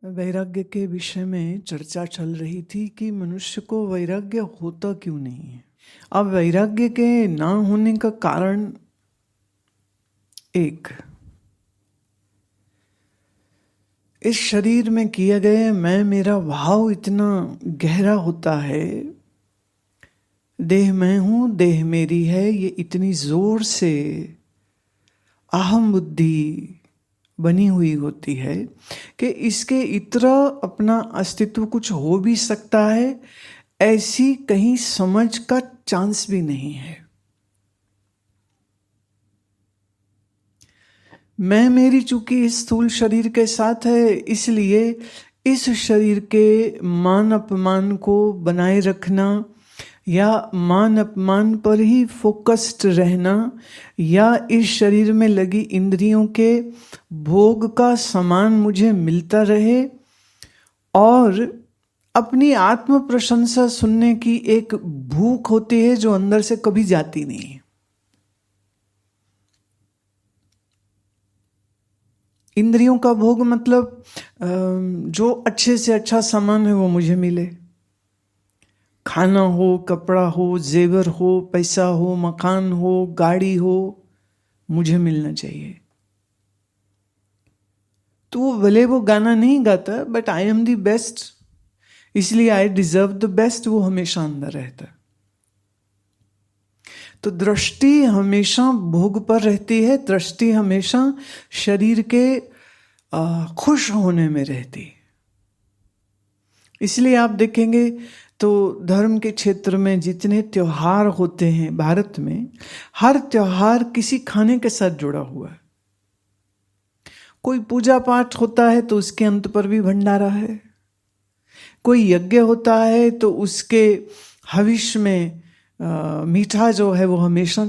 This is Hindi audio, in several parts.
वैराग्य के विषय में चर्चा चल रही थी कि मनुष्य को वैराग्य होता क्यों नहीं है। अब वैराग्य के ना होने का कारण एक, इस शरीर में किए गए मैं मेरा भाव इतना गहरा होता है, देह मैं हूं, देह मेरी है, ये इतनी जोर से अहम बुद्धि बनी हुई होती है कि इसके इतना अपना अस्तित्व कुछ हो भी सकता है, ऐसी कहीं समझ का चांस भी नहीं है। मैं मेरी चूंकि इस स्थूल शरीर के साथ है, इसलिए इस शरीर के मान अपमान को बनाए रखना या मान अपमान पर ही फोकस्ड रहना या इस शरीर में लगी इंद्रियों के भोग का सामान मुझे मिलता रहे और अपनी आत्म प्रशंसा सुनने की एक भूख होती है जो अंदर से कभी जाती नहीं है। इंद्रियों का भोग मतलब जो अच्छे से अच्छा सामान है वो मुझे मिले, खाना हो, कपड़ा हो, जेवर हो, पैसा हो, मकान हो, गाड़ी हो, मुझे मिलना चाहिए। तो भले वो गाना नहीं गाता, but I am the best, इसलिए आई डिजर्व द बेस्ट, वो हमेशा अंदर रहता। तो दृष्टि हमेशा भोग पर रहती है, दृष्टि हमेशा शरीर के खुश होने में रहती। इसलिए आप देखेंगे तो धर्म के क्षेत्र में जितने त्योहार होते हैं भारत में, हर त्योहार किसी खाने के साथ जुड़ा हुआ है। कोई पूजा पाठ होता है तो उसके अंत पर भी भंडारा है, कोई यज्ञ होता है तो उसके हविष्य में मीठा जो है वो हमेशा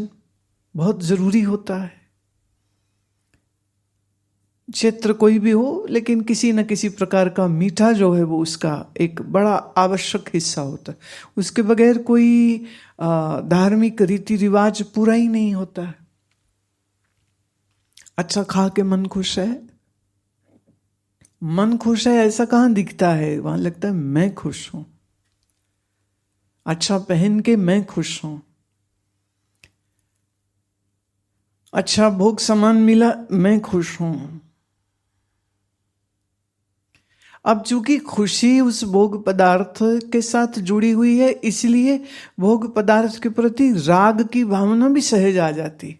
बहुत जरूरी होता है। क्षेत्र कोई भी हो, लेकिन किसी न किसी प्रकार का मीठा जो है वो उसका एक बड़ा आवश्यक हिस्सा होता है। उसके बगैर कोई धार्मिक रीति रिवाज पूरा ही नहीं होता है। अच्छा खा के मन खुश है, मन खुश है ऐसा कहाँ दिखता है, वहां लगता है मैं खुश हूं। अच्छा पहन के मैं खुश हूं, अच्छा भोग सामान मिला मैं खुश हूं। अब चूंकि खुशी उस भोग पदार्थ के साथ जुड़ी हुई है, इसलिए भोग पदार्थ के प्रति राग की भावना भी सहज आ जाती।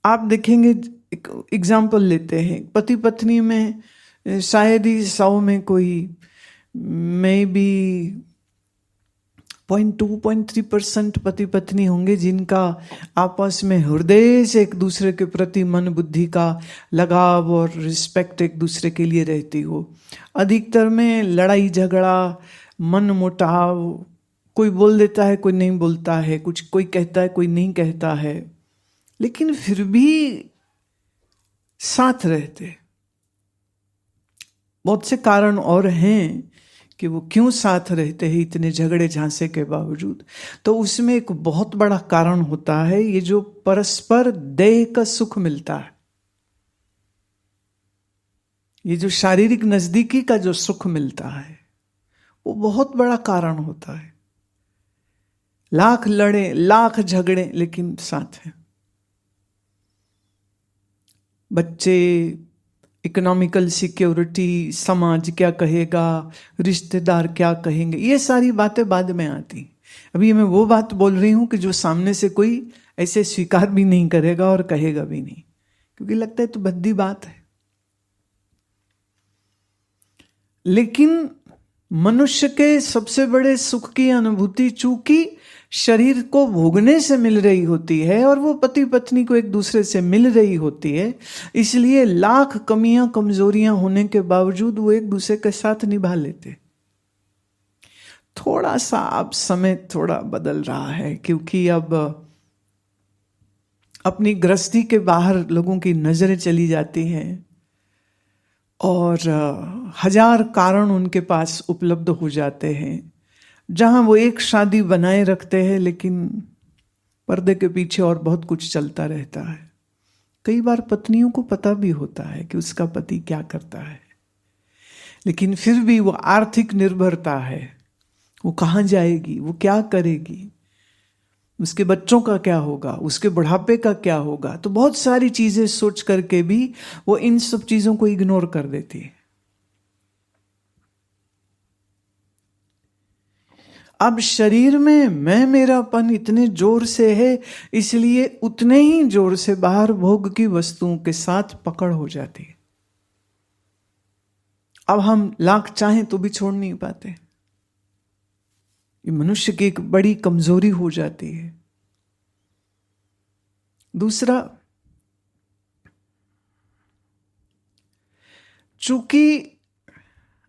आप देखेंगे, एक एग्जाम्पल लेते हैं, पति पत्नी में शायद ही 100 में कोई मे बी 0.2-0.3% पति पत्नी होंगे जिनका आपस में हृदय से एक दूसरे के प्रति मन बुद्धि का लगाव और रिस्पेक्ट एक दूसरे के लिए रहती हो। अधिकतर में लड़ाई झगड़ा, मन मुटाव, कोई बोल देता है कोई नहीं बोलता है, कुछ कोई कहता है कोई नहीं कहता है, लेकिन फिर भी साथ रहते। बहुत से कारण और हैं कि वो क्यों साथ रहते हैं इतने झगड़े झांसे के बावजूद। तो उसमें एक बहुत बड़ा कारण होता है ये जो परस्पर देह का सुख मिलता है, ये जो शारीरिक नजदीकी का जो सुख मिलता है, वो बहुत बड़ा कारण होता है। लाख लड़े, लाख झगड़े, लेकिन साथ हैं। बच्चे, इकोनॉमिकल सिक्योरिटी, समाज क्या कहेगा, रिश्तेदार क्या कहेंगे, ये सारी बातें बाद में आती। अभी मैं वो बात बोल रही हूं कि जो सामने से कोई ऐसे स्वीकार भी नहीं करेगा और कहेगा भी नहीं, क्योंकि लगता है तो भद्दी बात है। लेकिन मनुष्य के सबसे बड़े सुख की अनुभूति चूंकि शरीर को भोगने से मिल रही होती है और वो पति पत्नी को एक दूसरे से मिल रही होती है, इसलिए लाख कमियां कमजोरियां होने के बावजूद वो एक दूसरे के साथ निभा लेते। थोड़ा सा अब समय थोड़ा बदल रहा है, क्योंकि अब अपनी गृहस्थी के बाहर लोगों की नजरें चली जाती हैं और 1000 कारण उनके पास उपलब्ध हो जाते हैं, जहां वो एक शादी बनाए रखते हैं लेकिन पर्दे के पीछे और बहुत कुछ चलता रहता है। कई बार पत्नियों को पता भी होता है कि उसका पति क्या करता है, लेकिन फिर भी वो आर्थिक निर्भरता है, वो कहाँ जाएगी, वो क्या करेगी, उसके बच्चों का क्या होगा, उसके बुढ़ापे का क्या होगा, तो बहुत सारी चीजें सोच करके भी वो इन सब चीजों को इग्नोर कर देती है। अब शरीर में मैं मेरापन इतने जोर से है, इसलिए उतने ही जोर से बाहर भोग की वस्तुओं के साथ पकड़ हो जाती है। अब हम लाख चाहें तो भी छोड़ नहीं पाते। ये मनुष्य की एक बड़ी कमजोरी हो जाती है। दूसरा, चूंकि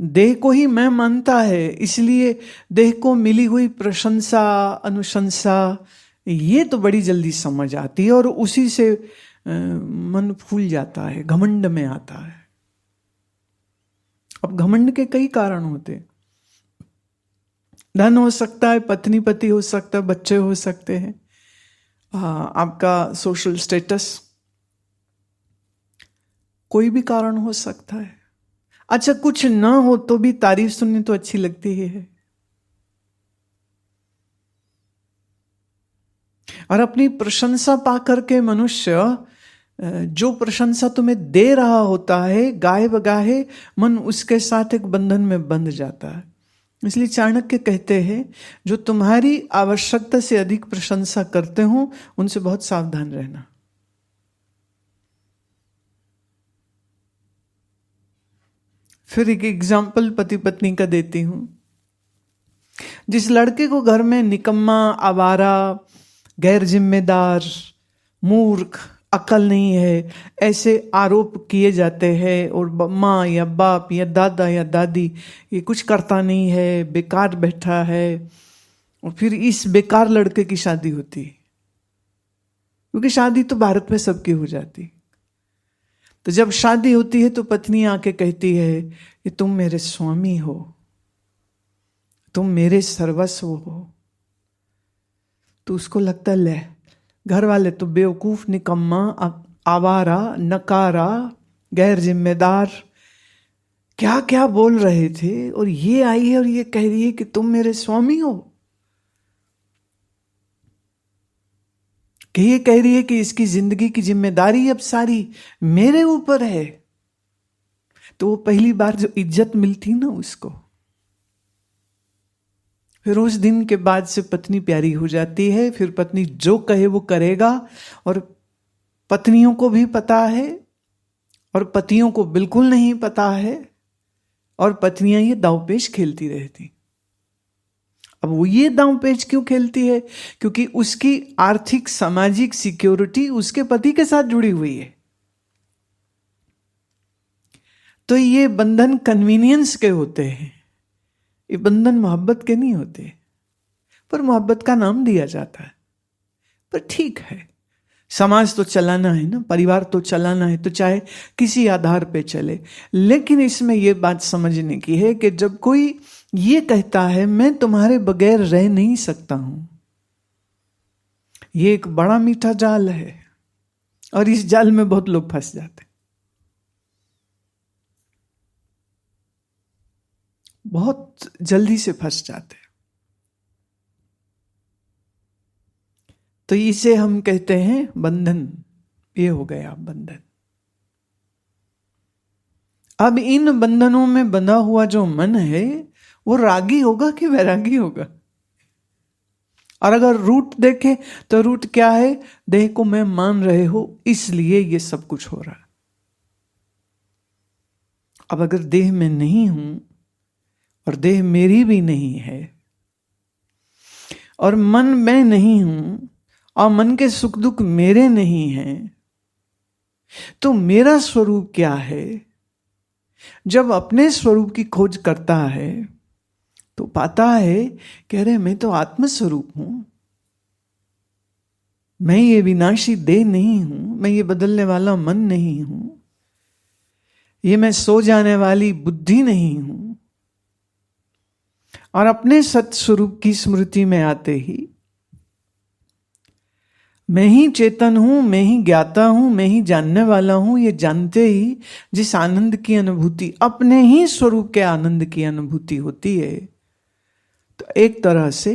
देह को ही मैं मानता है, इसलिए देह को मिली हुई प्रशंसा, अनुशंसा, ये तो बड़ी जल्दी समझ आती है और उसी से मन फूल जाता है, घमंड में आता है। अब घमंड के कई कारण होते, धन हो सकता है, पत्नी पति हो सकता है, बच्चे हो सकते हैं, आपका सोशल स्टेटस, कोई भी कारण हो सकता है। अच्छा, कुछ ना हो तो भी तारीफ सुननी तो अच्छी लगती ही है। और अपनी प्रशंसा पाकर के मनुष्य जो प्रशंसा तुम्हें दे रहा होता है, गाहे बगाहे मन उसके साथ एक बंधन में बंध जाता है। इसलिए चाणक्य कहते हैं, जो तुम्हारी आवश्यकता से अधिक प्रशंसा करते हो उनसे बहुत सावधान रहना। फिर एक एग्जाम्पल पति पत्नी का देती हूं। जिस लड़के को घर में निकम्मा, आवारा, गैर जिम्मेदार, मूर्ख, अकल नहीं है, ऐसे आरोप किए जाते हैं, और माँ या बाप या दादा या दादी ये कुछ करता नहीं है, बेकार बैठा है, और फिर इस बेकार लड़के की शादी होती, क्योंकि शादी तो भारत में सबकी हो जाती। तो जब शादी होती है तो पत्नी आके कहती है कि तुम मेरे स्वामी हो, तुम मेरे सर्वस्व हो। तो उसको लगता है, ले, घर वाले तो बेवकूफ, निकम्मा, आवारा, नकारा, गैर जिम्मेदार क्या क्या बोल रहे थे, और ये आई है और ये कह रही है कि तुम मेरे स्वामी हो। कि ये कह रही है कि इसकी जिंदगी की जिम्मेदारी अब सारी मेरे ऊपर है। तो वो पहली बार जो इज्जत मिलती ना उसको, फिर उस दिन के बाद से पत्नी प्यारी हो जाती है। फिर पत्नी जो कहे वो करेगा, और पत्नियों को भी पता है और पतियों को बिल्कुल नहीं पता है, और पत्नियां ये दांवपेच खेलती रहती। अब वो ये दांवपेच क्यों खेलती है? क्योंकि उसकी आर्थिक सामाजिक सिक्योरिटी उसके पति के साथ जुड़ी हुई है। तो ये बंधन कन्वीनियंस के होते हैं, ये बंधन मोहब्बत के नहीं होते। पर मोहब्बत का नाम दिया जाता है। पर ठीक है, समाज तो चलाना है ना, परिवार तो चलाना है, तो चाहे किसी आधार पे चले। लेकिन इसमें यह बात समझने की है कि जब कोई ये कहता है मैं तुम्हारे बगैर रह नहीं सकता हूं, ये एक बड़ा मीठा जाल है, और इस जाल में बहुत लोग फंस जाते, बहुत जल्दी से फंस जाते। तो इसे हम कहते हैं बंधन। ये हो गया बंधन। अब इन बंधनों में बंधा हुआ जो मन है वो रागी होगा कि वैरागी होगा? और अगर रूट देखें तो रूट क्या है? देह को मैं मान रहे हो इसलिए ये सब कुछ हो रहा है। अब अगर देह में नहीं हूं और देह मेरी भी नहीं है, और मन मैं नहीं हूं और मन के सुख दुख मेरे नहीं हैं, तो मेरा स्वरूप क्या है? जब अपने स्वरूप की खोज करता है तो पाता है कि अरे मैं तो आत्मस्वरूप हूं, मैं ये विनाशी देह नहीं हूं, मैं ये बदलने वाला मन नहीं हूं, ये मैं सो जाने वाली बुद्धि नहीं हूं। और अपने सत स्वरूप की स्मृति में आते ही मैं ही चेतन हूं, मैं ही ज्ञाता हूं, मैं ही जानने वाला हूं, ये जानते ही जिस आनंद की अनुभूति, अपने ही स्वरूप के आनंद की अनुभूति होती है, तो एक तरह से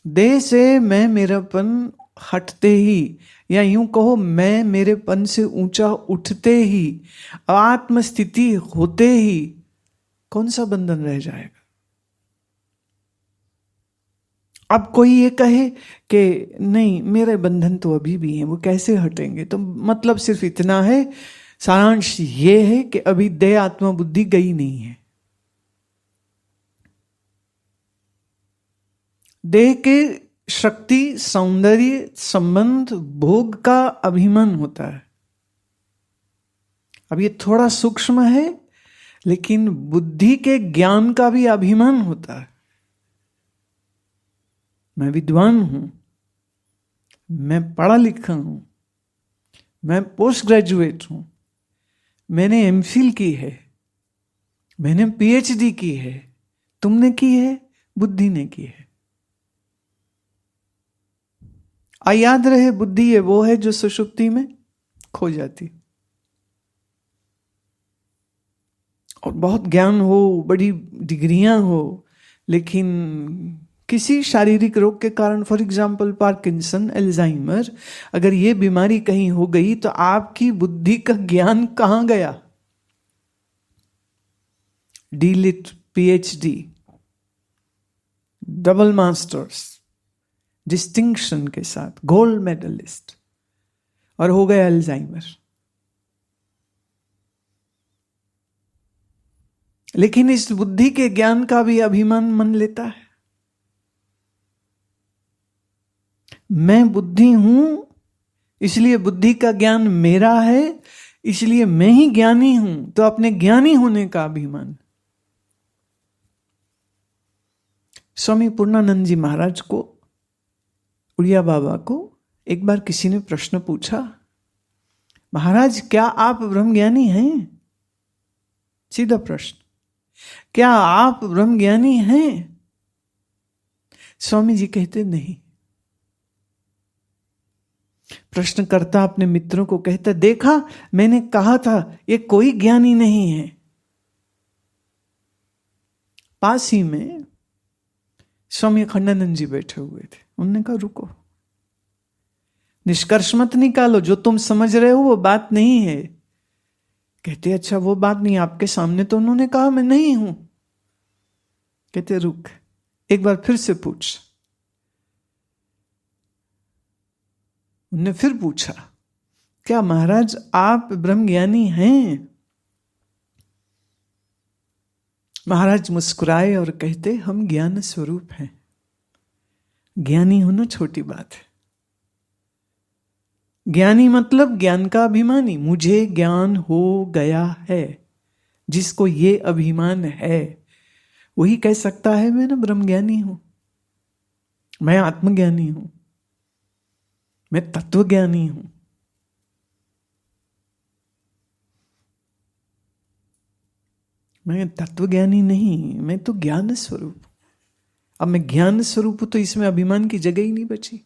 देह से मैं मेरापन हटते ही, या यूं कहो मैं मेरेपन से ऊंचा उठते ही, आत्मस्थिति होते ही कौन सा बंधन रह जाएगा। अब कोई ये कहे कि नहीं मेरे बंधन तो अभी भी हैं, वो कैसे हटेंगे, तो मतलब सिर्फ इतना है, सारांश ये है कि अभी देह आत्मा बुद्धि गई नहीं है। देह के शक्ति, सौंदर्य, संबंध, भोग का अभिमान होता है। अब ये थोड़ा सूक्ष्म है, लेकिन बुद्धि के ज्ञान का भी अभिमान होता है। मैं विद्वान हूं, मैं पढ़ा लिखा हूं, मैं पोस्ट ग्रेजुएट हूं, मैंने एमफिल की है, मैंने पीएचडी की है। तुमने की है, बुद्धि ने की है। याद रहे, बुद्धि ये वो है जो सुषुप्ति में खो जाती, और बहुत ज्ञान हो, बड़ी डिग्रियां हो, लेकिन किसी शारीरिक रोग के कारण, फॉर एग्जाम्पल पार्किंसन, एल्जाइमर, अगर ये बीमारी कहीं हो गई तो आपकी बुद्धि का ज्ञान कहां गया। DLitt, PhD, double masters, distinction के साथ, गोल्ड मेडलिस्ट, और हो गया अल्जाइमर। लेकिन इस बुद्धि के ज्ञान का भी अभिमान मन लेता है। मैं बुद्धि हूं, इसलिए बुद्धि का ज्ञान मेरा है, इसलिए मैं ही ज्ञानी हूं, तो अपने ज्ञानी होने का अभिमान। स्वामी पूर्णानंद जी महाराज को, उड़िया बाबा को एक बार किसी ने प्रश्न पूछा, महाराज क्या आप ब्रह्मज्ञानी हैं? सीधा प्रश्न, क्या आप ब्रह्मज्ञानी हैं? स्वामी जी कहते नहीं। प्रश्नकर्ता अपने मित्रों को कहता, देखा मैंने कहा था ये कोई ज्ञानी नहीं है। पास ही में स्वामी अखंडानंद जी बैठे हुए थे। उन्होंने कहा रुको, निष्कर्ष मत निकालो, जो तुम समझ रहे हो वो बात नहीं है। कहते अच्छा वो बात नहीं, आपके सामने तो उन्होंने कहा मैं नहीं हूं। कहते रुक, एक बार फिर से पूछ। उन्होंने फिर पूछा, क्या महाराज आप ब्रह्मज्ञानी हैं? महाराज मुस्कुराए और कहते, हम ज्ञान स्वरूप हैं, ज्ञानी होना छोटी बात है। ज्ञानी मतलब ज्ञान का अभिमानी, मुझे ज्ञान हो गया है। जिसको ये अभिमान है वही कह सकता है मैं ना ब्रह्मज्ञानी हूं, मैं आत्मज्ञानी हूं, मैं तत्वज्ञानी हूं। मैं तत्वज्ञानी नहीं, मैं तो ज्ञान स्वरूप। अब मैं ज्ञान स्वरूप हूं तो इसमें अभिमान की जगह ही नहीं बची।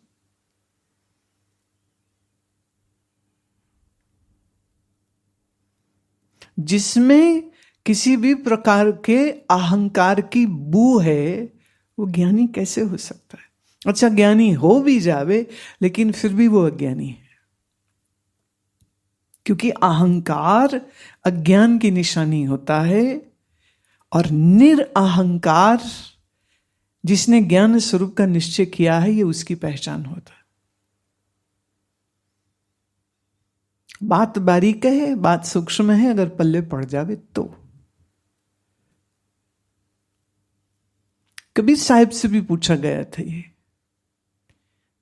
जिसमें किसी भी प्रकार के अहंकार की बू है वो ज्ञानी कैसे हो सकता है? अच्छा ज्ञानी हो भी जावे लेकिन फिर भी वो अज्ञानी है, क्योंकि अहंकार अज्ञान की निशानी होता है और निरअहंकार जिसने ज्ञान स्वरूप का निश्चय किया है ये उसकी पहचान होता है। बात बारीक है, बात सूक्ष्म है, अगर पल्ले पड़ जावे तो। कबीर साहिब से भी पूछा गया था ये,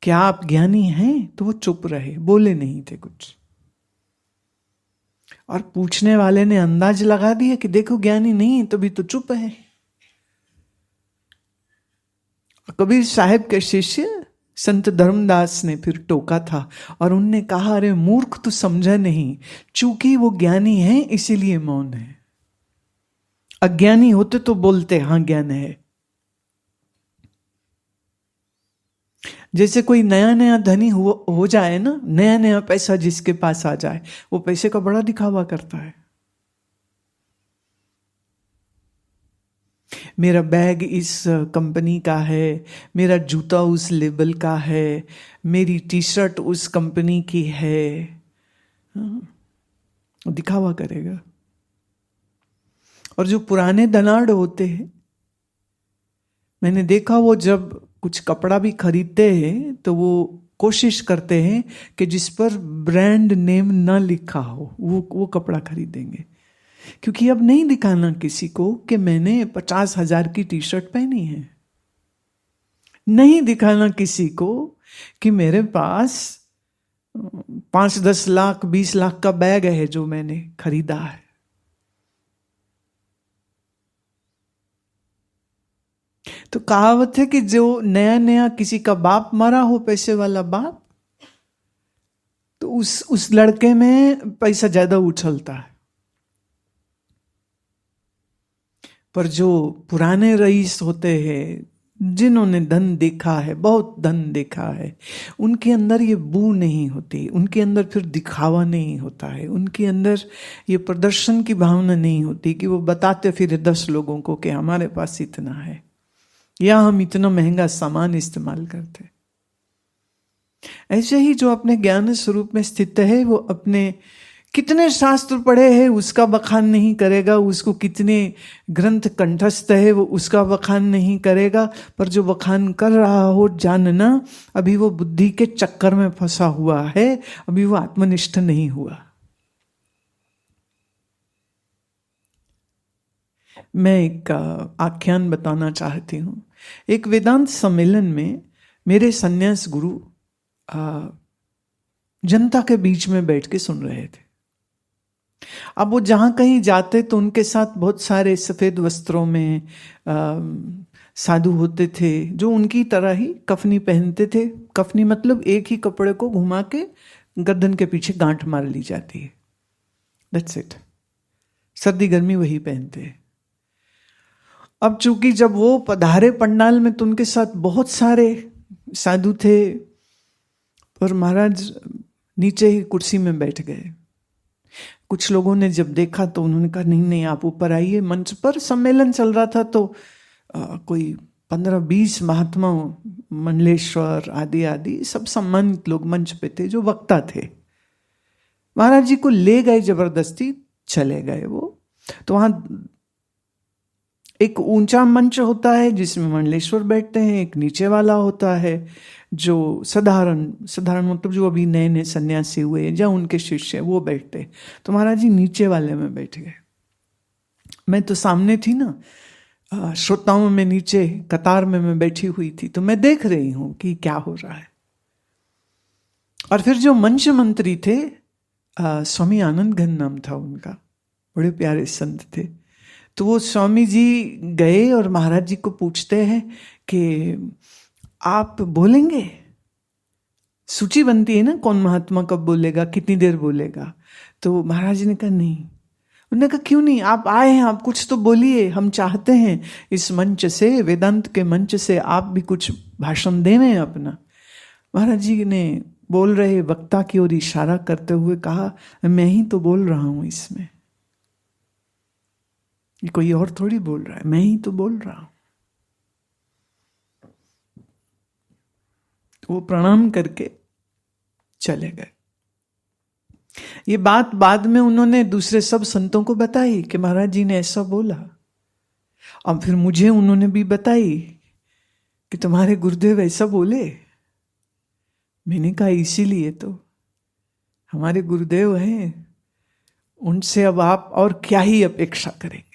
क्या आप ज्ञानी हैं? तो वो चुप रहे, बोले नहीं थे कुछ। और पूछने वाले ने अंदाज लगा दिया कि देखो ज्ञानी नहीं तो भी तो चुप है। कबीर साहिब के शिष्य संत धर्मदास ने फिर टोका था और उनने कहा, अरे मूर्ख तू समझा नहीं, चूंकि वो ज्ञानी है इसीलिए मौन है। अज्ञानी होते तो बोलते हाँ ज्ञान है। जैसे कोई नया नया धनी हो जाए ना, नया नया पैसा जिसके पास आ जाए, वो पैसे का बड़ा दिखावा करता है। मेरा बैग इस कंपनी का है, मेरा जूता उस लेबल का है, मेरी टी शर्ट उस कंपनी की है। दिखावा करेगा। और जो पुराने धनाढ़ होते हैं, मैंने देखा वो जब कुछ कपड़ा भी खरीदते हैं तो वो कोशिश करते हैं कि जिस पर ब्रांड नेम ना लिखा हो वो कपड़ा खरीदेंगे, क्योंकि अब नहीं दिखाना किसी को कि मैंने 50,000 की टी शर्ट पहनी है, नहीं दिखाना किसी को कि मेरे पास 5-10 लाख 20 लाख का बैग है जो मैंने खरीदा है। तो कहावत है कि जो नया नया किसी का बाप मरा हो, पैसे वाला बाप, तो उस लड़के में पैसा ज्यादा उछलता है। पर जो पुराने रईस होते हैं, जिन्होंने धन देखा है, बहुत धन देखा है, उनके अंदर ये बू नहीं होती, उनके अंदर फिर दिखावा नहीं होता है, उनके अंदर ये प्रदर्शन की भावना नहीं होती कि वो बताते फिर 10 लोगों को कि हमारे पास इतना है या हम इतना महंगा सामान इस्तेमाल करते। ऐसे ही जो अपने ज्ञान स्वरूप में स्थित है, वो अपने कितने शास्त्र पढ़े हैं उसका बखान नहीं करेगा, उसको कितने ग्रंथ कंठस्थ है वो उसका बखान नहीं करेगा, पर जो बखान कर रहा हो जानना, अभी वो बुद्धि के चक्कर में फंसा हुआ है, अभी वो आत्मनिष्ठ नहीं हुआ। मैं एक आख्यान बताना चाहती हूँ। एक वेदांत सम्मेलन में मेरे सन्यास गुरु जनता के बीच में बैठ के सुन रहे थे। अब वो जहां कहीं जाते तो उनके साथ बहुत सारे सफेद वस्त्रों में साधु होते थे, जो उनकी तरह ही कफनी पहनते थे। कफनी मतलब एक ही कपड़े को घुमा के गर्दन के पीछे गांठ मार ली जाती है, दैट्स इट। सर्दी गर्मी वही पहनते हैं। अब चूंकि जब वो पधारे पंडाल में तो उनके साथ बहुत सारे साधु थे, पर महाराज नीचे ही कुर्सी में बैठ गए। कुछ लोगों ने जब देखा तो उन्होंने कहा नहीं नहीं आप ऊपर आइए। मंच पर सम्मेलन चल रहा था तो कोई 15-20 महात्मा, मंडलेश्वर आदि आदि सब सम्मानित लोग मंच पे थे जो वक्ता थे। महाराज जी को ले गए जबरदस्ती, चले गए वो। तो वहां एक ऊंचा मंच होता है जिसमें मंडलेश्वर बैठते हैं, एक नीचे वाला होता है जो साधारण मतलब जो अभी नए नए सन्यासी हुए या उनके शिष्य वो बैठते। तो महाराज जी नीचे वाले में बैठ गए। मैं तो सामने थी ना, श्रोताओं में नीचे कतार में मैं बैठी हुई थी, तो मैं देख रही हूं कि क्या हो रहा है। और फिर जो मंच मंत्री थे, स्वामी आनंद घन नाम था उनका, बड़े प्यारे संत थे। तो वो स्वामी जी गए और महाराज जी को पूछते हैं कि आप बोलेंगे? सूची बनती है ना, कौन महात्मा कब बोलेगा, कितनी देर बोलेगा। तो महाराज जी ने कहा नहीं। उन्होंने कहा क्यों नहीं, आप आए हैं, आप कुछ तो बोलिए, हम चाहते हैं इस मंच से, वेदांत के मंच से आप भी कुछ भाषण देवें अपना। महाराज जी ने बोल रहे वक्ता की ओर इशारा करते हुए कहा मैं ही तो बोल रहा हूं इसमें, ये कोई और थोड़ी बोल रहा है, मैं ही तो बोल रहा हूं। वो प्रणाम करके चले गए। ये बात बाद में उन्होंने दूसरे सब संतों को बताई कि महाराज जी ने ऐसा बोला। और फिर मुझे उन्होंने भी बताई कि तुम्हारे गुरुदेव ऐसा बोले। मैंने कहा इसीलिए तो हमारे गुरुदेव हैं, उनसे अब आप और क्या ही अपेक्षा करेंगे।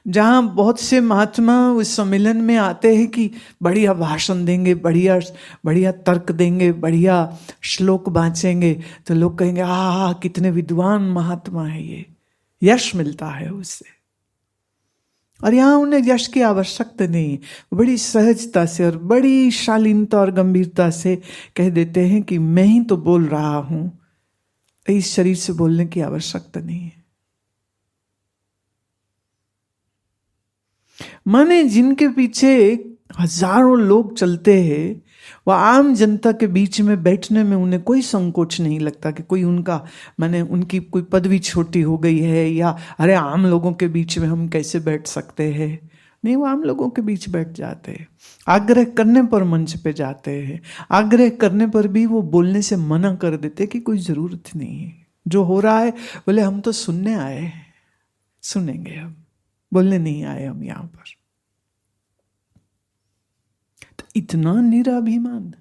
जहां बहुत से महात्मा उस सम्मेलन में आते हैं कि बढ़िया भाषण देंगे, बढ़िया बढ़िया तर्क देंगे, बढ़िया श्लोक बांचेंगे, तो लोग कहेंगे आह कितने विद्वान महात्मा है, ये यश मिलता है उससे। और यहां उन्हें यश की आवश्यकता नहीं, बड़ी सहजता से और बड़ी शालीनता और गंभीरता से कह देते हैं कि मैं ही तो बोल रहा हूं, इस शरीर से बोलने की आवश्यकता नहीं है। माने जिनके पीछे हजारों लोग चलते हैं, वह आम जनता के बीच में बैठने में उन्हें कोई संकोच नहीं लगता कि कोई उनका, माने उनकी कोई पदवी छोटी हो गई है, या अरे आम लोगों के बीच में हम कैसे बैठ सकते हैं। नहीं, वो आम लोगों के बीच बैठ जाते हैं। आग्रह करने पर मंच पे जाते हैं, आग्रह करने पर भी वो बोलने से मना कर देते कि कोई जरूरत नहीं है, जो हो रहा है बोले हम तो सुनने आए हैं, सुनेंगे, हम बोलने नहीं आए हम यहां पर। तो इतना निराभिमान,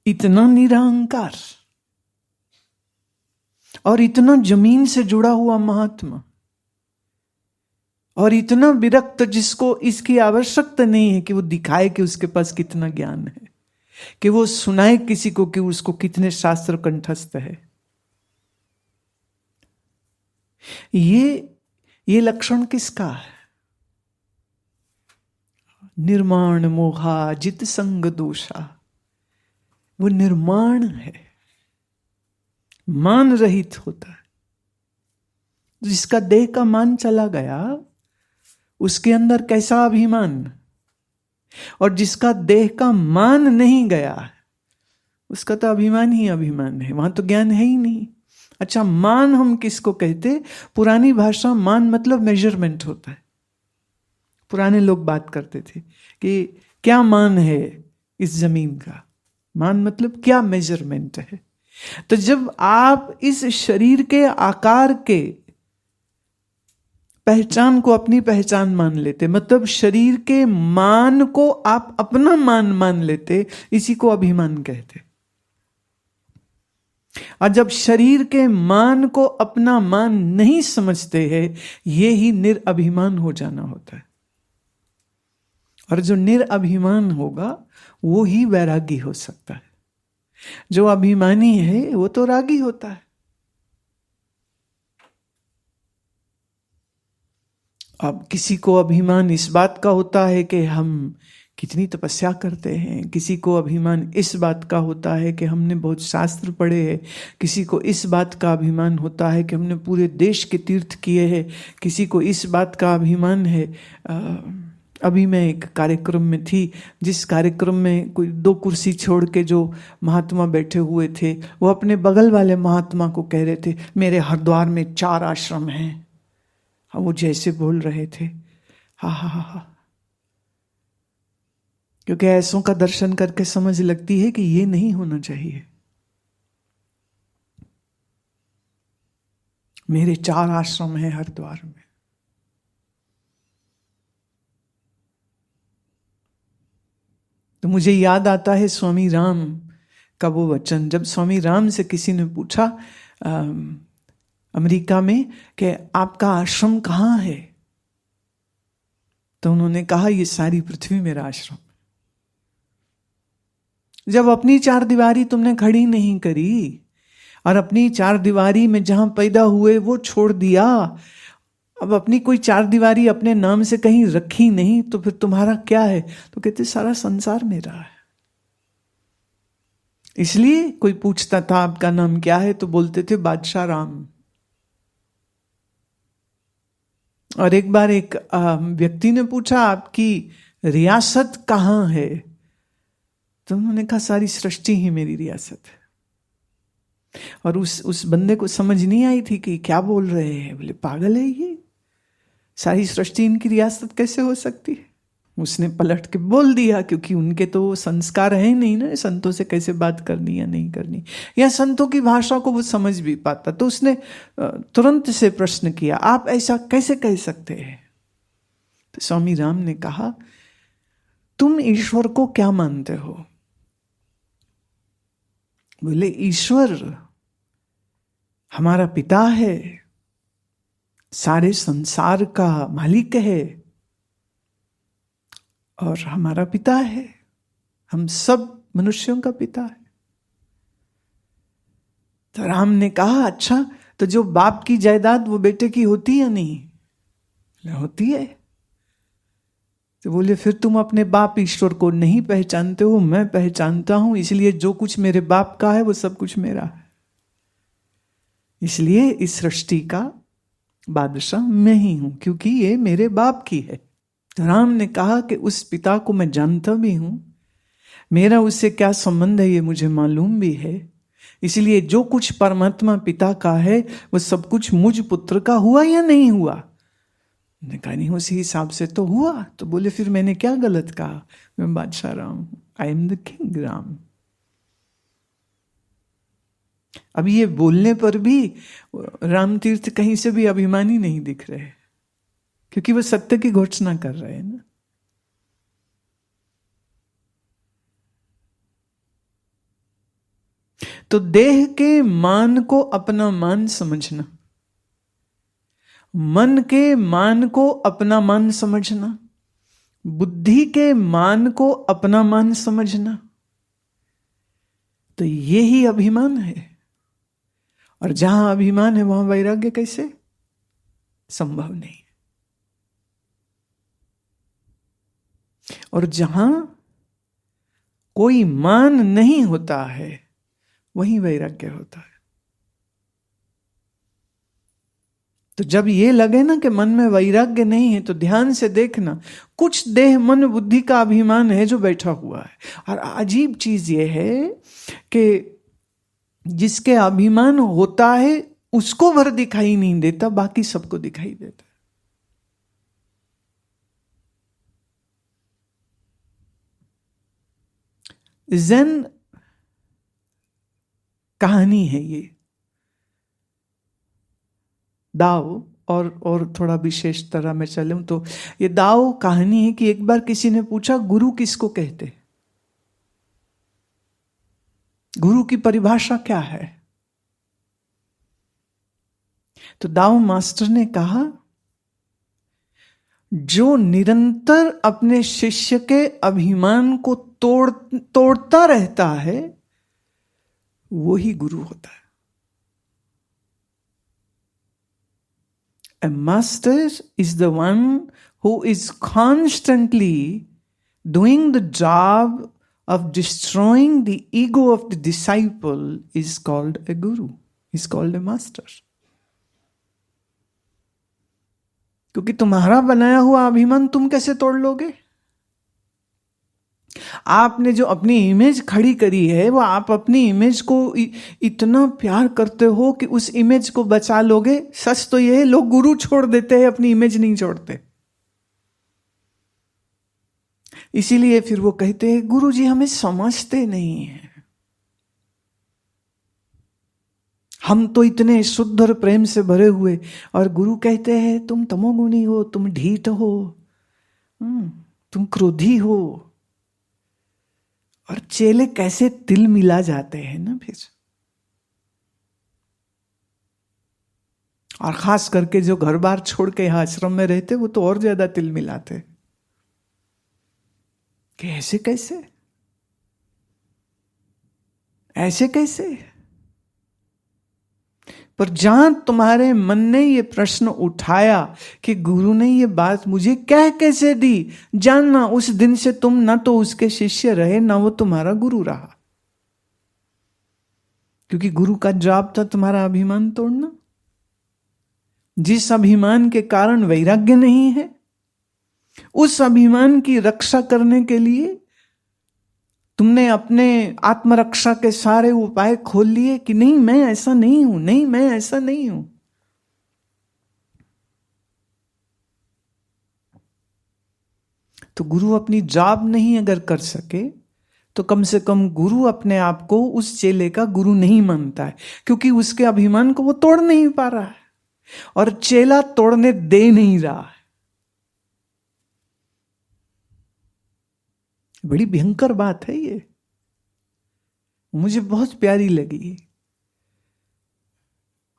इतना निरहंकार और इतना जमीन से जुड़ा हुआ महात्मा, और इतना विरक्त जिसको इसकी आवश्यकता नहीं है कि वो दिखाए कि उसके पास कितना ज्ञान है, कि वो सुनाए किसी को कि उसको कितने शास्त्र कंठस्थ है। ये लक्षण किसका है? निर्माण मोहा जित संग दोषा। वो निर्माण है, मान रहित होता है। जिसका देह का मान चला गया उसके अंदर कैसा अभिमान, और जिसका देह का मान नहीं गया उसका तो अभिमान ही अभिमान है, वहां तो ज्ञान है ही नहीं। अच्छा, मान हम किसको कहते? पुरानी भाषा मान मतलब मेजरमेंट होता है। पुराने लोग बात करते थे कि क्या मान है इस जमीन का, मान मतलब क्या मेजरमेंट है। तो जब आप इस शरीर के आकार के पहचान को अपनी पहचान मान लेते, मतलब शरीर के मान को आप अपना मान मान लेते, इसी को अभिमान कहते। और जब शरीर के मान को अपना मान नहीं समझते हैं, ये ही निरअभिमान हो जाना होता है। और जो निरअभिमान होगा वो ही वैरागी हो सकता है। जो अभिमानी है वो तो रागी होता है। अब किसी को अभिमान इस बात का होता है कि हम कितनी तपस्या करते हैं, किसी को अभिमान इस बात का होता है कि हमने बहुत शास्त्र पढ़े हैं, किसी को इस बात का अभिमान होता है कि हमने पूरे देश के तीर्थ किए हैं, किसी को इस बात का अभिमान है। अभी मैं एक कार्यक्रम में थी, जिस कार्यक्रम में कोई 2 कुर्सी छोड़ के जो महात्मा बैठे हुए थे, वो अपने बगल वाले महात्मा को कह रहे थे मेरे हरिद्वार में 4 आश्रम हैं। वो जैसे बोल रहे थे, हा हा हा हा, क्योंकि ऐसों का दर्शन करके समझ लगती है कि ये नहीं होना चाहिए। मेरे 4 आश्रम हैं हरिद्वार में। तो मुझे याद आता है स्वामी राम का वो वचन, जब स्वामी राम से किसी ने पूछा अमेरिका में कि आपका आश्रम कहाँ है, तो उन्होंने कहा ये सारी पृथ्वी मेरा आश्रम। जब अपनी 4 दीवारी तुमने खड़ी नहीं करी और अपनी 4 दीवारी में जहां पैदा हुए वो छोड़ दिया, अब अपनी कोई 4 दीवारी अपने नाम से कहीं रखी नहीं, तो फिर तुम्हारा क्या है? तो कहते सारा संसार मेरा है। इसलिए कोई पूछता था आपका नाम क्या है, तो बोलते थे बादशाह राम। और एक बार एक व्यक्ति ने पूछा आपकी रियासत कहाँ है, तो उन्होंने कहा सारी सृष्टि ही मेरी रियासत है। और उस बंदे को समझ नहीं आई थी कि क्या बोल रहे हैं। बोले पागल है ये, सारी सृष्टि इनकी रियासत कैसे हो सकती है? उसने पलट के बोल दिया, क्योंकि उनके तो संस्कार है नहीं ना संतों से कैसे बात करनी या नहीं करनी, या संतों की भाषा को वो समझ भी पाता। तो उसने तुरंत से प्रश्न किया आप ऐसा कैसे कह सकते हैं? तो स्वामी राम ने कहा तुम ईश्वर को क्या मानते हो? बोले ईश्वर हमारा पिता है, सारे संसार का मालिक है और हमारा पिता है, हम सब मनुष्यों का पिता है। तो राम ने कहा अच्छा, तो जो बाप की जायदाद वो बेटे की होती या नहीं? होती है। तो बोले फिर तुम अपने बाप ईश्वर को नहीं पहचानते हो, मैं पहचानता हूं, इसलिए जो कुछ मेरे बाप का है वो सब कुछ मेरा है। इसलिए इस सृष्टि का बादशाह मैं ही हूं, क्योंकि ये मेरे बाप की है। तो राम ने कहा कि उस पिता को मैं जानता भी हूं, मेरा उससे क्या संबंध है ये मुझे मालूम भी है, इसलिए जो कुछ परमात्मा पिता का है वो सब कुछ मुझ पुत्र का हुआ या नहीं हुआ? ने कहा नहीं, उसी हिसाब से तो हुआ। तो बोले फिर मैंने क्या गलत कहा? मैं बादशाह राम हूं, I am the king Ram. अब ये बोलने पर भी राम तीर्थ कहीं से भी अभिमानी नहीं दिख रहे, क्योंकि वो सत्य की घोषणा कर रहे हैं ना। तो देह के मान को अपना मान समझना, मन के मान को अपना मान समझना, बुद्धि के मान को अपना मान समझना, तो यही अभिमान है। और जहां अभिमान है वहां वैराग्य कैसे संभव नहीं। और जहां कोई मान नहीं होता है वहीं वैराग्य होता है। तो जब ये लगे ना कि मन में वैराग्य नहीं है, तो ध्यान से देखना, कुछ देह मन बुद्धि का अभिमान है जो बैठा हुआ है। और अजीब चीज ये है कि जिसके अभिमान होता है उसको भर दिखाई नहीं देता, बाकी सबको दिखाई देता है। ज़ेन कहानी है ये, दाओ और थोड़ा विशेष तरह में चलूं तो ये दाओ कहानी है कि एक बार किसी ने पूछा गुरु किसको कहते, गुरु की परिभाषा क्या है? तो दाओ मास्टर ने कहा, जो निरंतर अपने शिष्य के अभिमान को तोड़ता रहता है वो ही गुरु होता है। A master is the one who is constantly doing the job of destroying the ego of the disciple is called a guru, is called a master. क्योंकि तुम्हारा बनाया हुआ अभिमान तुम कैसे तोड़ लोगे? आपने जो अपनी इमेज खड़ी करी है वो आप अपनी इमेज को इतना प्यार करते हो कि उस इमेज को बचा लोगे। सच तो ये लोग गुरु छोड़ देते हैं, अपनी इमेज नहीं छोड़ते। इसीलिए फिर वो कहते हैं गुरु जी हमें समझते नहीं है, हम तो इतने शुद्ध और प्रेम से भरे हुए, और गुरु कहते हैं तुम तमोगुणी हो, तुम ढीठ हो, तुम क्रोधी हो। और चेले कैसे तिल मिला जाते हैं ना फिर। और खास करके जो घर बार छोड़ के यहां आश्रम में रहते वो तो और ज्यादा तिल मिलाते कि ऐसे कैसे, ऐसे कैसे। पर जहां तुम्हारे मन ने ये प्रश्न उठाया कि गुरु ने ये बात मुझे कह कैसे दी, जानना उस दिन से तुम ना तो उसके शिष्य रहे ना वो तुम्हारा गुरु रहा। क्योंकि गुरु का जॉब था तुम्हारा अभिमान तोड़ना। जिस अभिमान के कारण वैराग्य नहीं है, उस अभिमान की रक्षा करने के लिए तुमने अपने आत्मरक्षा के सारे उपाय खोल लिए कि नहीं मैं ऐसा नहीं हूं, नहीं मैं ऐसा नहीं हूं। तो गुरु अपनी जॉब नहीं अगर कर सके तो कम से कम गुरु अपने आप को उस चेले का गुरु नहीं मानता है, क्योंकि उसके अभिमान को वो तोड़ नहीं पा रहा है और चेला तोड़ने दे नहीं रहा है। बड़ी भयंकर बात है ये, मुझे बहुत प्यारी लगी।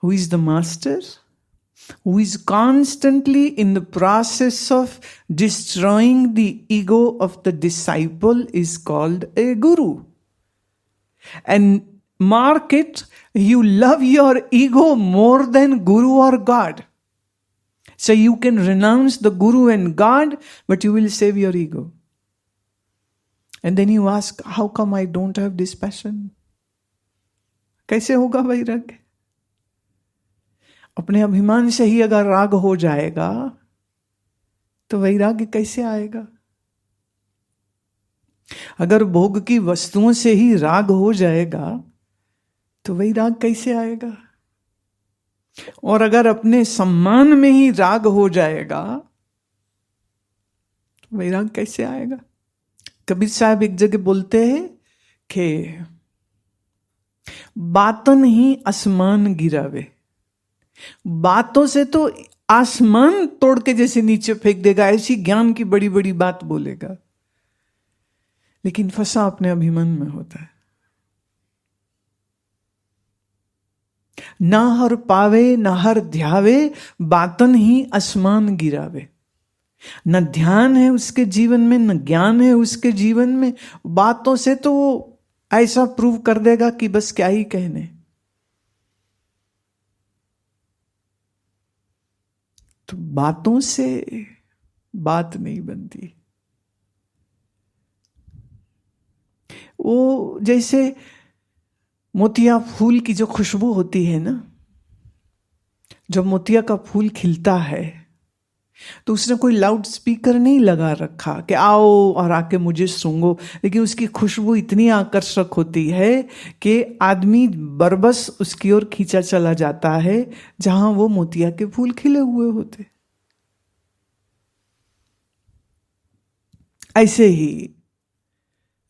Who is the master? Who is constantly in the process of destroying the ego of the disciple is called a guru. And mark it, you love your ego more than guru or God. So you can renounce the guru and God, but you will save your ego. And then you ask, how come I don't have this passion? कैसे होगा वैराग्य? अपने अभिमान से ही अगर राग हो जाएगा तो वैराग्य कैसे आएगा? अगर भोग की वस्तुओं से ही राग हो जाएगा तो वैराग कैसे आएगा? और अगर अपने सम्मान में ही राग हो जाएगा तो वैराग कैसे आएगा? कबीर साहब एक जगह बोलते हैं कि बातन ही आसमान गिरावे। बातों से तो आसमान तोड़ के जैसे नीचे फेंक देगा, ऐसी ज्ञान की बड़ी बड़ी बात बोलेगा, लेकिन फंसा अपने अभिमान में होता है। ना हर पावे ना हर ध्यावे, बातन ही आसमान गिरावे। न ध्यान है उसके जीवन में, न ज्ञान है उसके जीवन में। बातों से तो वो ऐसा प्रूव कर देगा कि बस क्या ही कहने। तो बातों से बात नहीं बनती। वो जैसे मोतिया फूल की जो खुशबू होती है ना, जब मोतिया का फूल खिलता है तो उसने कोई लाउड स्पीकर नहीं लगा रखा कि आओ और आके मुझे सूंघो, लेकिन उसकी खुशबू इतनी आकर्षक होती है कि आदमी बरबस उसकी ओर खींचा चला जाता है जहां वो मोतिया के फूल खिले हुए होते। ऐसे ही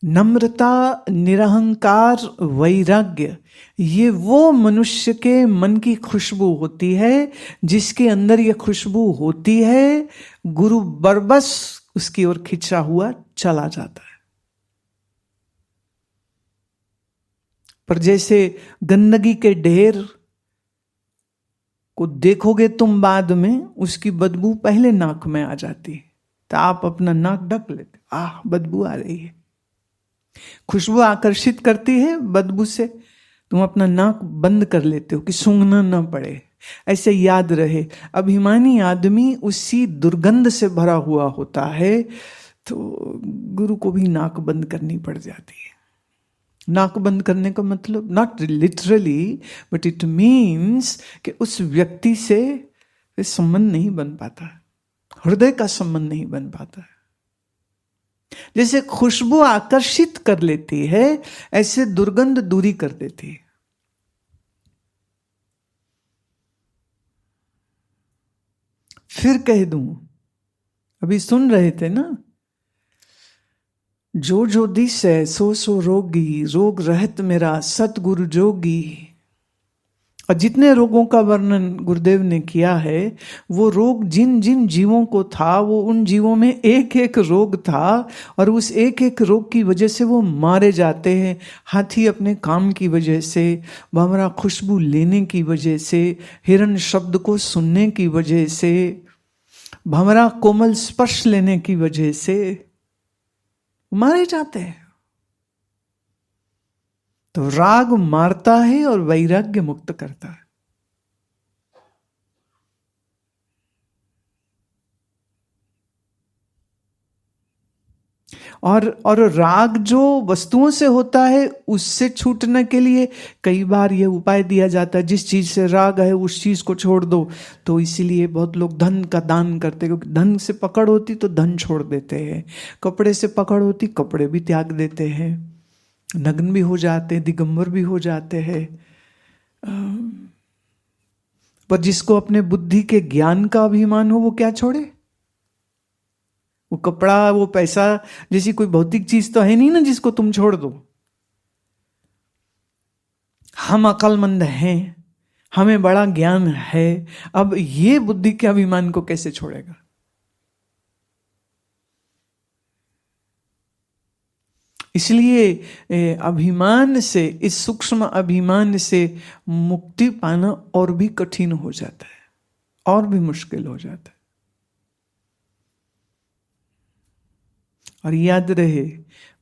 नम्रता, निरहंकार, वैराग्य, ये वो मनुष्य के मन की खुशबू होती है जिसके अंदर ये खुशबू होती है, गुरु बरबस उसकी ओर खिंचा हुआ चला जाता है। पर जैसे गंदगी के ढेर को देखोगे तुम बाद में, उसकी बदबू पहले नाक में आ जाती है तो आप अपना नाक ढक लेते, आह बदबू आ रही है। खुशबू आकर्षित करती है, बदबू से तुम अपना नाक बंद कर लेते हो कि सूंघना ना पड़े। ऐसे याद रहे, अभिमानी आदमी उसी दुर्गंध से भरा हुआ होता है, तो गुरु को भी नाक बंद करनी पड़ जाती है। नाक बंद करने का मतलब not literally, but it means कि उस व्यक्ति से संबंध नहीं बन पाता, हृदय का संबंध नहीं बन पाता है। जैसे खुशबू आकर्षित कर लेती है, ऐसे दुर्गंध दूरी कर देती है। फिर कह दूं, अभी सुन रहे थे ना, जो जो दिस है सो सो रोगी, रोग रहत मेरा सतगुरु जोगी। और जितने रोगों का वर्णन गुरुदेव ने किया है, वो रोग जिन जिन जीवों को था, वो उन जीवों में एक एक रोग था, और उस एक एक रोग की वजह से वो मारे जाते हैं। हाथी अपने काम की वजह से, भंवरा खुशबू लेने की वजह से, हिरण शब्द को सुनने की वजह से, भंवरा कोमल स्पर्श लेने की वजह से मारे जाते हैं। तो राग मारता है और वैराग्य मुक्त करता है। और राग जो वस्तुओं से होता है, उससे छूटने के लिए कई बार यह उपाय दिया जाता है, जिस चीज से राग है उस चीज को छोड़ दो। तो इसीलिए बहुत लोग धन का दान करते हैं, क्योंकि धन से पकड़ होती तो धन छोड़ देते हैं, कपड़े से पकड़ होती कपड़े भी त्याग देते हैं, नग्न भी हो जाते हैं, दिगंबर भी हो जाते हैं। पर जिसको अपने बुद्धि के ज्ञान का अभिमान हो, वो क्या छोड़े? वो कपड़ा, वो पैसा जैसी कोई भौतिक चीज तो है नहीं ना जिसको तुम छोड़ दो। हम अक्लमंद हैं, हमें बड़ा ज्ञान है, अब ये बुद्धि के अभिमान को कैसे छोड़ेगा? इसलिए अभिमान से, इस सूक्ष्म अभिमान से मुक्ति पाना और भी कठिन हो जाता है, और भी मुश्किल हो जाता है। और याद रहे,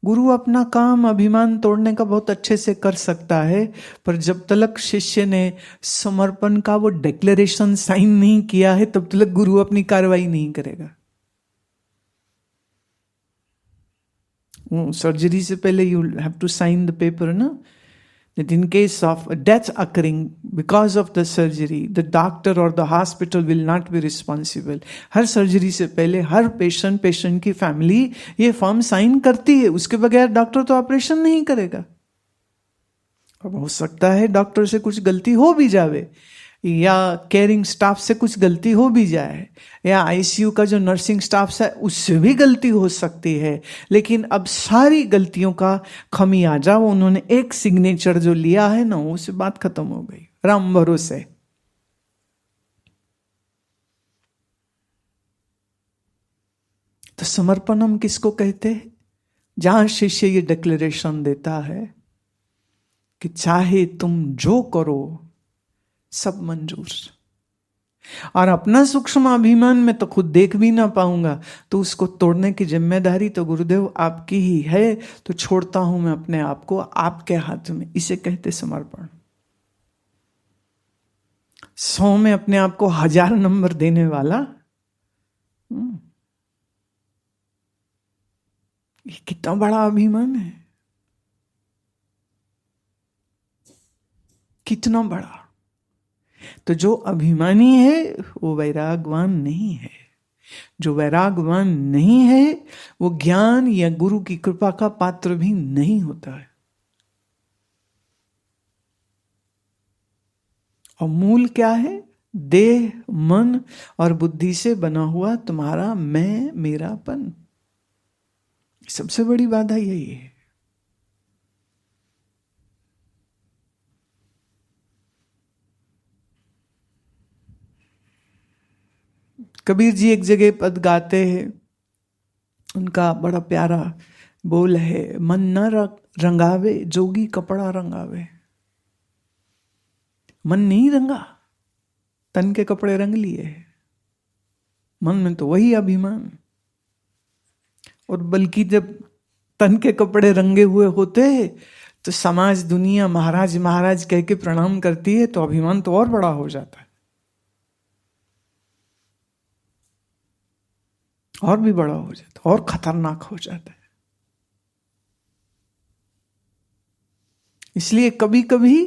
गुरु अपना काम अभिमान तोड़ने का बहुत अच्छे से कर सकता है, पर जब तक शिष्य ने समर्पण का वो डिक्लेरेशन साइन नहीं किया है, तब तक गुरु अपनी कार्रवाई नहीं करेगा। सर्जरी से पहले you have to sign the paper ना, that in case of a death occurring because of the surgery, the doctor or the hospital will not be responsible. Her surgery से पहले हर पेशेंट की फैमिली ये फॉर्म साइन करती है, उसके बगैर डॉक्टर तो ऑपरेशन नहीं करेगा। अब हो सकता है डॉक्टर से कुछ गलती हो भी जावे, या केयरिंग स्टाफ से कुछ गलती हो भी जाए, या आईसीयू का जो नर्सिंग स्टाफ है उससे भी गलती हो सकती है, लेकिन अब सारी गलतियों का खमियाजा वो उन्होंने एक सिग्नेचर जो लिया है ना, उससे बात खत्म हो गई, राम भरोसे। तो समर्पण हम किसको कहते हैं? जहां शिष्य ये डिक्लेरेशन देता है कि चाहे तुम जो करो सब मंजूर, और अपना सूक्ष्म अभिमान में तो खुद देख भी ना पाऊंगा, तो उसको तोड़ने की जिम्मेदारी तो गुरुदेव आपकी ही है, तो छोड़ता हूं मैं अपने आप को आपके हाथ में। इसे कहते समर्पण। 100 में अपने आप को 1000 नंबर देने वाला, ये कितना बड़ा अभिमान है, कितना बड़ा। तो जो अभिमानी है वो वैरागवान नहीं है, जो वैरागवान नहीं है वो ज्ञान या गुरु की कृपा का पात्र भी नहीं होता है। और मूल क्या है? देह, मन और बुद्धि से बना हुआ तुम्हारा मैं, मेरापन। सबसे बड़ी बाधा यही है। कबीर जी एक जगह पद गाते हैं, उनका बड़ा प्यारा बोल है, मन न रंगावे जोगी कपड़ा रंगावे। मन नहीं रंगा, तन के कपड़े रंग लिए, मन में तो वही अभिमान। और बल्कि जब तन के कपड़े रंगे हुए होते हैं तो समाज, दुनिया महाराज महाराज कह के प्रणाम करती है, तो अभिमान तो और बड़ा हो जाता है, और भी बड़ा हो जाता है, और खतरनाक हो जाता है। इसलिए कभी कभी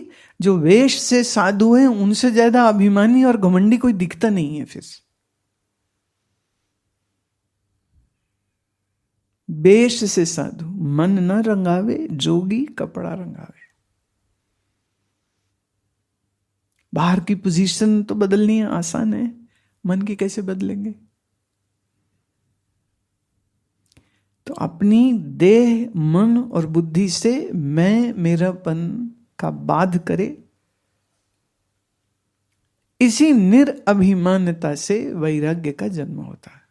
जो वेश से साधु हैं उनसे ज्यादा अभिमानी और घमंडी कोई दिखता नहीं है। फिर वेश से साधु, मन न रंगावे जोगी कपड़ा रंगावे। बाहर की पोजीशन तो बदलनी आसान है, मन की कैसे बदलेंगे? तो अपनी देह, मन और बुद्धि से मैं, मेरापन का बाध करे। इसी निरअभिमानता से वैराग्य का जन्म होता है।